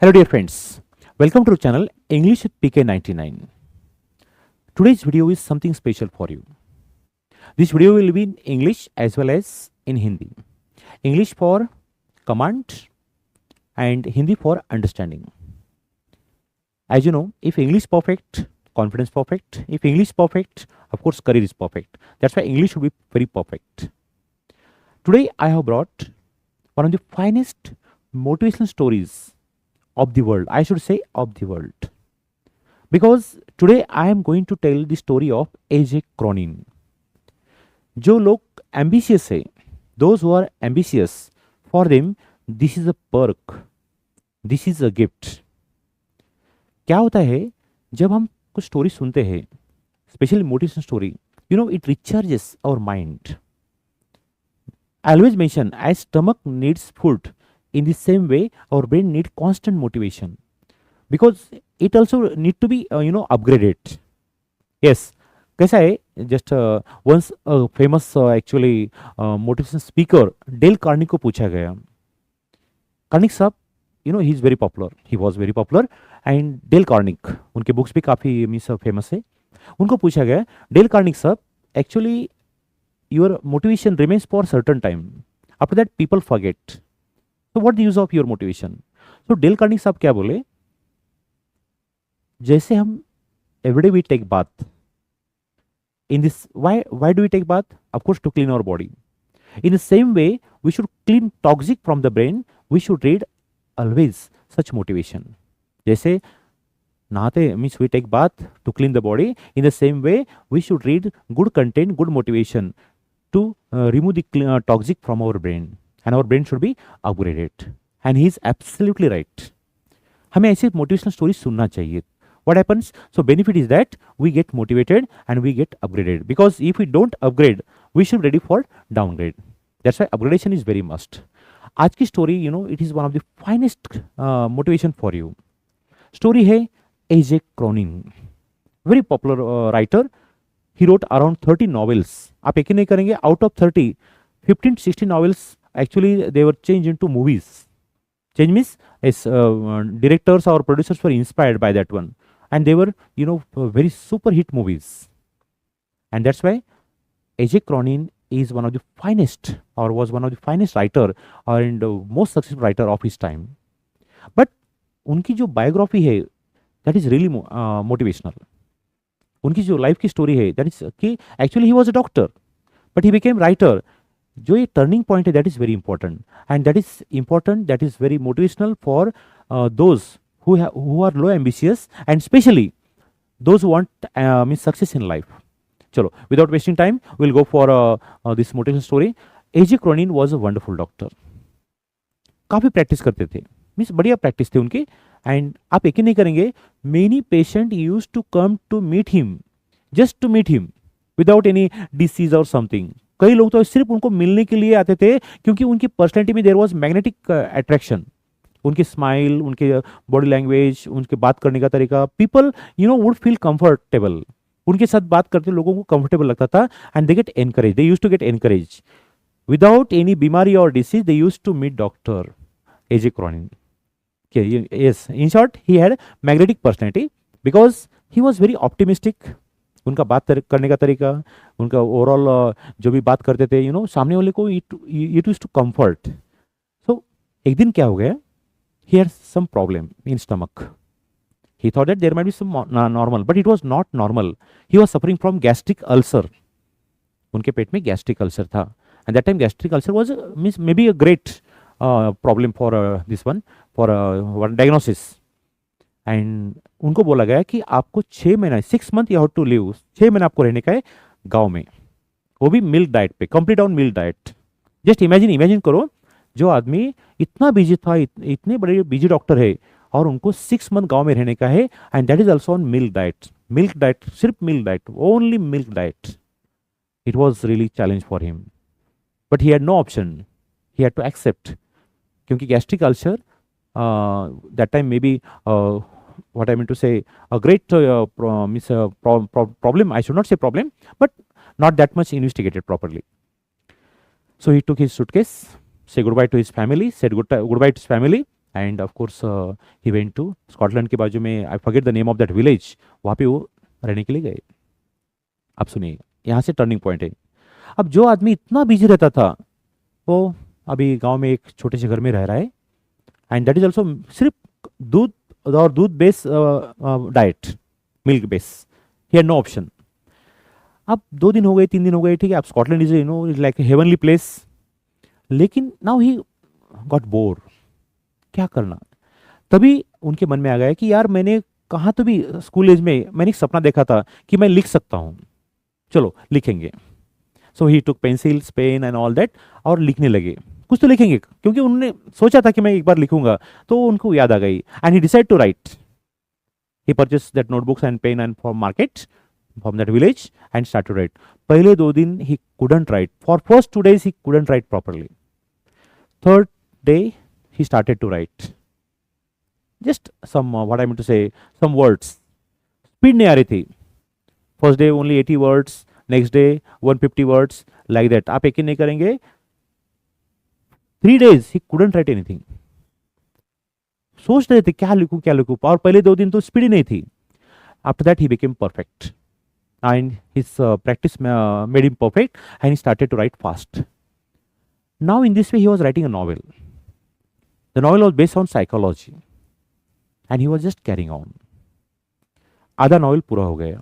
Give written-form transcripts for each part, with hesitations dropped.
Hello dear friends, welcome to the channel English with PK99. Today's video is something special for you. This video will be in English as well as in Hindi. English for command and Hindi for understanding. As you know, if English perfect, confidence perfect. If English perfect, of course career is perfect. That's why English should be very perfect. Today I have brought one of the finest motivational stories of the world. I should say of the world. Because today I am going to tell the story of AJ Cronin. जो लोग ambitious है, those who are ambitious, for them this is a perk, this is a gift. क्या होता है जब हम कुछ story सुनते हैं, specially motivation story, you know it recharges our mind. I always mention as stomach needs food, in the same way our brain need constant motivation because it also need to be upgraded. Yes, कैसा है just once a famous actually motivation speaker Dale Carnegie को पूछा गया. कार्निक साहब he is very popular, he was very popular and Dale Carnegie उनके books भी काफ़ी means famous है. उनको पूछा गया डेल कार्निक साहब actually your motivation remains for certain time, after that people forget, so what the use of your motivation? So Dale Carnegie साहब क्या बोले, जैसे हम everyday we take bath, in this why do we take bath? Of course to clean our body. In the same way we should clean toxic from the brain, we should read always such motivation. जैसे नहाते means we take bath to clean the body, in the same way we should read good content, good motivation to remove the toxic from our brain, and our brain should be upgraded. And he is absolutely right. हमें ऐसी motivational story सुनना चाहिए. What happens? So benefit is that we get motivated and we get upgraded, because if we don't upgrade we should ready for downgrade. That's why upgradation is very must. आज की story it is one of the finest motivation for you. Story है AJ Cronin, very popular writer. He wrote around 30 novels. आप यकीन नहीं करेंगे, out of 30, 15 to 16 novels actually they were changed into movies. Change means as directors or producers were inspired by that one, and they were very super hit movies. And that's why AJ Cronin is one of the finest, or was one of the finest writer and most successful writer of his time. But उनकी जो biography है that is really motivational. उनकी जो life की story है that is कि actually he was a doctor but he became writer. जो ये टर्निंग पॉइंट है that is very important, and that is important, that is very motivational for those who are low ambitious and specially those who want mean success in life. चलो without wasting time will go for this motivational story. AJ Cronin was a wonderful doctor. काफ़ी practice करते थे, means बढ़िया practice थी उनकी. And आप यकीन नहीं करेंगे, many patient use to come to meet him, just to meet him without any disease और समथिंग. कई लोग तो सिर्फ उनको मिलने के लिए आते थे क्योंकि उनकी पर्सनैलिटी में देयर वाज मैग्नेटिक अट्रैक्शन. उनकी स्माइल, उनके बॉडी लैंग्वेज, उनके बात करने का तरीका, पीपल वुड फील कंफर्टेबल. उनके साथ बात करते लोगों को कंफर्टेबल लगता था and they get encourage, they use to get encourage without any बीमारी और disease. They use to meet doctor AJ Cronin. Yes, in short he had magnetic personality because he was very optimistic. उनका बात करने का तरीका, उनका overall जो भी बात करते थे सामने वाले को इट यूज टू कंफर्ट. सो एक दिन क्या हो गया, he had some problem in stomach. He thought that there might be some normal, but it was not normal. He was suffering from gastric ulcer. उनके पेट में gastric ulcer था, and that time gastric ulcer was means maybe a great problem for this one for diagnosis. And उनको बोला गया कि आपको 6 महीना 6 month you have to live, 6 महीना आपको रहने का है गांव में, वो भी मिल्क डाइट पे, complete on milk diet. Just imagine करो, जो आदमी इतना बिजी था, इतने बड़े बिजी डॉक्टर है, और उनको 6 मंथ गांव में रहने का है, and that is also on milk diet, सिर्फ milk diet, only milk diet. It was really challenge for him, but he had no option, he had to accept. क्योंकि gastric ulcer that time may be what I mean to say a great problem. I should not say problem, but not that much investigated properly. So he took his suitcase, said goodbye to his family, and of course he went to Scotland के बाजू में, I forget the name of that village, वहाँ पे वो रहने के लिए गए। अब सुनिए, यहाँ से टर्निंग पॉइंट है। अब जो आदमी इतना बिजी रहता था, वो अभी गांव में एक छोटे से घर में रह रहा है, एंड दैट इज ऑल्सो सिर्फ दूध और दूध base diet, milk base, he had no option. अब 2 दिन हो गए, 3 दिन हो गए, ठीक है, अब Scotland is you know like heavenly place, लेकिन नाउ ही गॉट बोर, क्या करना। तभी उनके मन में आ गया कि यार मैंने कहा, तो भी स्कूल एज में मैंने एक सपना देखा था कि मैं लिख सकता हूँ, चलो लिखेंगे। So he took pencils pen and all that, और लिखने लगे, कुछ तो लिखेंगे, क्योंकि उन्होंने सोचा था कि मैं एक बार लिखूंगा, तो उनको याद आ गई, and he decide to write. He purchase that notebooks and pen and from market, from that village, and start to write. पहले 2 दिन he couldn't write, for first 2 days he couldn't write properly. Third day he started to write just some what I mean to say, some words, speed नहीं आ रही थी। First day only 80 words, next day 150 words, like that. आप यकीन नहीं करेंगे, 3 days ही couldn't write anything। सोच रहे थे क्या लिखूं क्या लिखूं, और पहले 2 दिन तो स्पीड ही नहीं थी। After that he became perfect, and his practice made him perfect, and he started to write fast. Now in this way he was writing a novel. The novel was based on psychology, and he was just carrying on. आधा novel पूरा हो गया,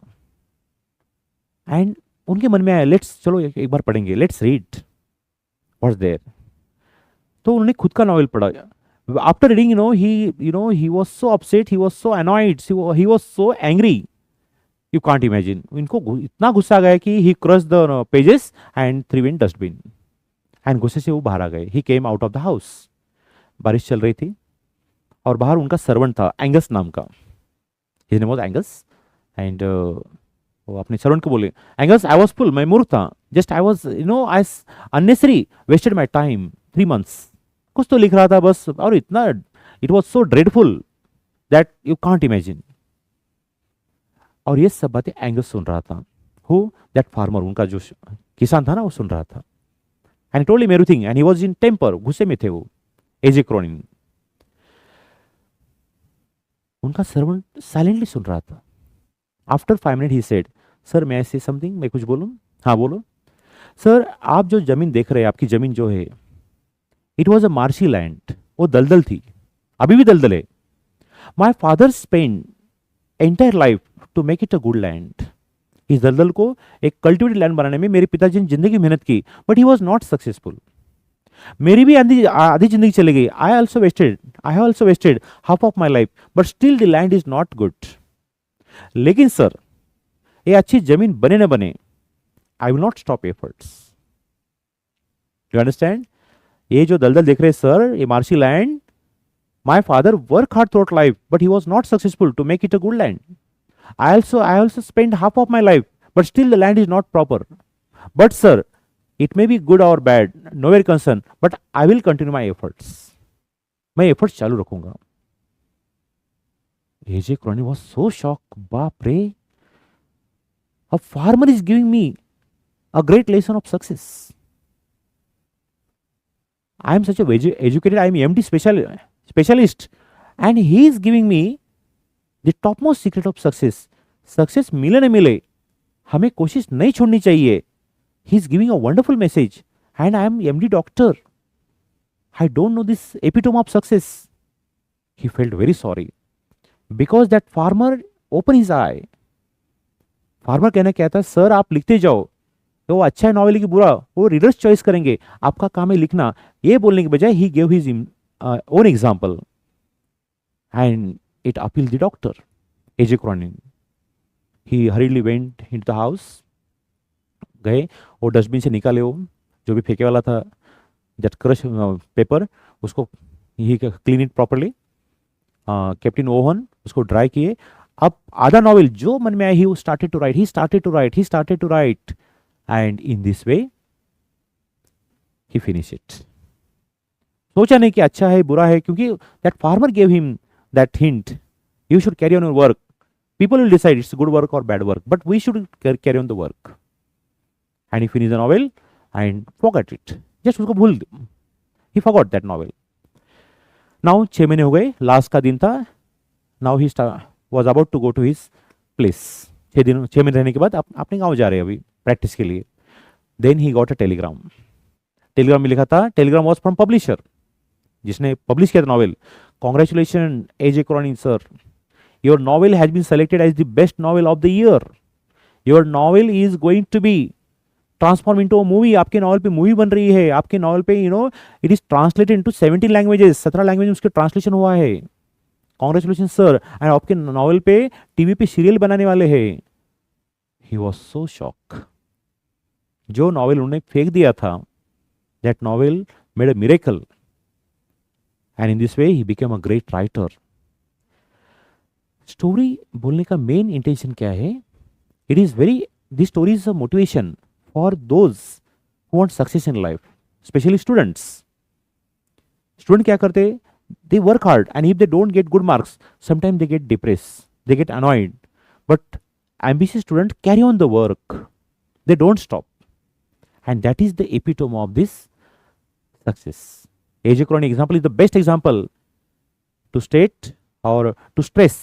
and उनके मन में आया, let's चलो एक बार पढ़ेंगे, लेट्स रीड व्हाट्स देयर। तो उन्होंने खुद का नॉवल पढ़ा। After reading he was so upset, he was so annoyed, he was so angry, you can't imagine। इनको इतना गुस्सा आ गया कि he crushed the pages and threw in dustbin, and गुस्से से वो बाहर आ गए। he came out of the house। बारिश चल रही थी, और बाहर उनका सर्वेंट था एंगस नाम का, his name was Angus, and वो अपने सर्वेंट को बोले, एंगस आई वाज फुल, मैं मूर्ख था, just I was I unnecessary wasted my time 3 months। कुछ तो लिख रहा था बस, और इतना it was so dreadful that you can't imagine. और ये सब बातें एंगस सुन रहा था, हु दैट फार्मर, उनका जो किसान था ना, वो सुन रहा था। And told him everything, and he was in temper, गुस्से में थे वो, एजे क्रॉनिन। उनका सर्वेंट साइलेंटली सुन रहा था। After 5 minutes he said, sir मैं से समथिंग, मैं कुछ बोलूं? हाँ बोलो। सर आप जो जमीन देख रहे हैं, आपकी जमीन जो है, it was a marshy land, वो दलदल थी, अभी भी दलदल है। My father spend entire life to make it a good land. इस दलदल को एक कल्टिवेटेड लैंड बनाने में मेरे पिताजी ने जिंदगी मेहनत की, but he was not successful. मेरी भी आधी जिंदगी चली गई। I have also wasted half of my life, but still the land is not good. लेकिन सर ये अच्छी जमीन बने न बने, I will not stop efforts. You understand? ये जो दलदल देख रहे सर, ये marshy land, my father work hard throughout life, but he was not successful to make it a good land. I also spent half of my life, but still the land is not proper. But sir, it may be good or bad, nowhere concerned, but I will continue my efforts. मैं efforts चालू रखूंगा। AJ Crony was so shocked. बाप रे, a farmer is giving me a great lesson of success. I am such a educated, I am MD specialist, and he is giving me the top most secret of success. Success मिले न मिले, हमें कोशिश नहीं छोड़नी चाहिए। He is giving a wonderful message, and I am MD doctor, I don't know this epitome of success. He felt very sorry, because that farmer open his I. Farmer कहना क्या था, सर आप लिखते जाओ, तो वो अच्छा है नॉवेल की बुरा, वो रीडर्स चॉइस करेंगे, आपका काम है लिखना। ये बोलने के बजाय he give his own example, and it appealed the doctor, AJ Cronin. He hurriedly went into the house. गए और डस्टबिन से निकाले वो जो भी फेंके वाला था, दैट क्रश पेपर, उसको he clean it properly, kept in oven, उसको ड्राई किए। अब आधा नॉवेल जो मन में आया, he started to write, and in this way he finish it. सोचा नहीं कि अच्छा है बुरा है, क्योंकि that farmer gave him that hint, you should carry on your work, people will decide it's good work or bad work, but we should carry on the work. And he finished the novel and forgot it, just usko bhul, he forgot that novel. Now 6 महीने हो गए, last का दिन था. Now he was about to go to his place. 6 महीने रहने के बाद अपने गाँव जा रहे हैं अभी प्रैक्टिस के लिए. Then he got a telegram. Telegram में लिखा था, टेलीग्राम वॉज फ्रॉम पब्लिशर, जिसने पब्लिश किया था novel. Congratulation AJ Cronin sir, your novel has been selected as the best novel of the year. Your novel is going to be transform into a movie. आपके novel पे movie बन रही है. आपके novel पे it is translated into 17 languages. 17 language में उसके translation हुआ है. Congratulation sir. एंड आपके नॉवल पे टीवी पे सीरियल बनाने वाले हैं. He was so shock. जो नॉवेल उन्होंने फेंक दिया था, that novel made a miracle, and in this way he became a great writer. Story बोलने का मेन इंटेंशन क्या है? It is very, this story is a motivation for those who want success in life, specially students. Student क्या करते? They work hard, and if they don't get good marks, sometime they get depress, they get annoyed. But ambitious student carry on the work, they don't stop, and that is the epitome of this success. AJ Cronin example is the best example to state or to stress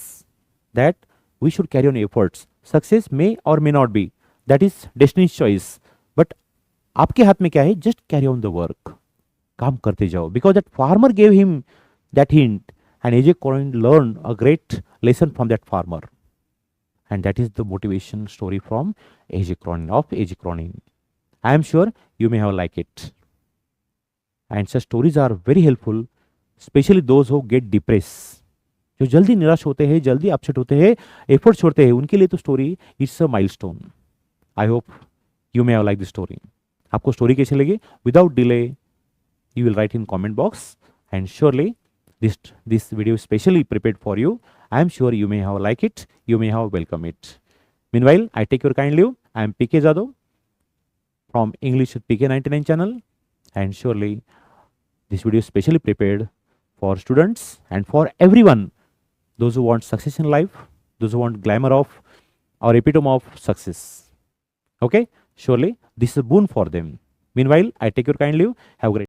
that we should carry on efforts. Success may or may not be, that is destiny's choice, but आपके हाथ में क्या है? Just carry on the work. काम करते जाओ. Because that farmer gave him that hint, and AJ Cronin learned a great lesson from that farmer. And that is the motivation story from AJ Cronin, of AJ Cronin. I am sure you may have liked it. And such stories are very helpful, especially those who get depressed. जो जल्दी निराश होते हैं, जल्दी upset होते हैं, effort छोड़ते हैं, उनके लिए तो story it's a milestone. I hope you may have like this story. आपको स्टोरी कैसे लगी? Without delay you will write in comment box, and surely this video is specially prepared for you. I am sure you may have like it, you may have welcome it. Meanwhile, I take your kind leave. I am PK Jadhav from English with PK99 channel, and surely this video is specially prepared for students and for everyone, those who want success in life, those who want glamour of or epitome of success. Okay, surely this is a boon for them. Meanwhile, I take your kind leave. Have a great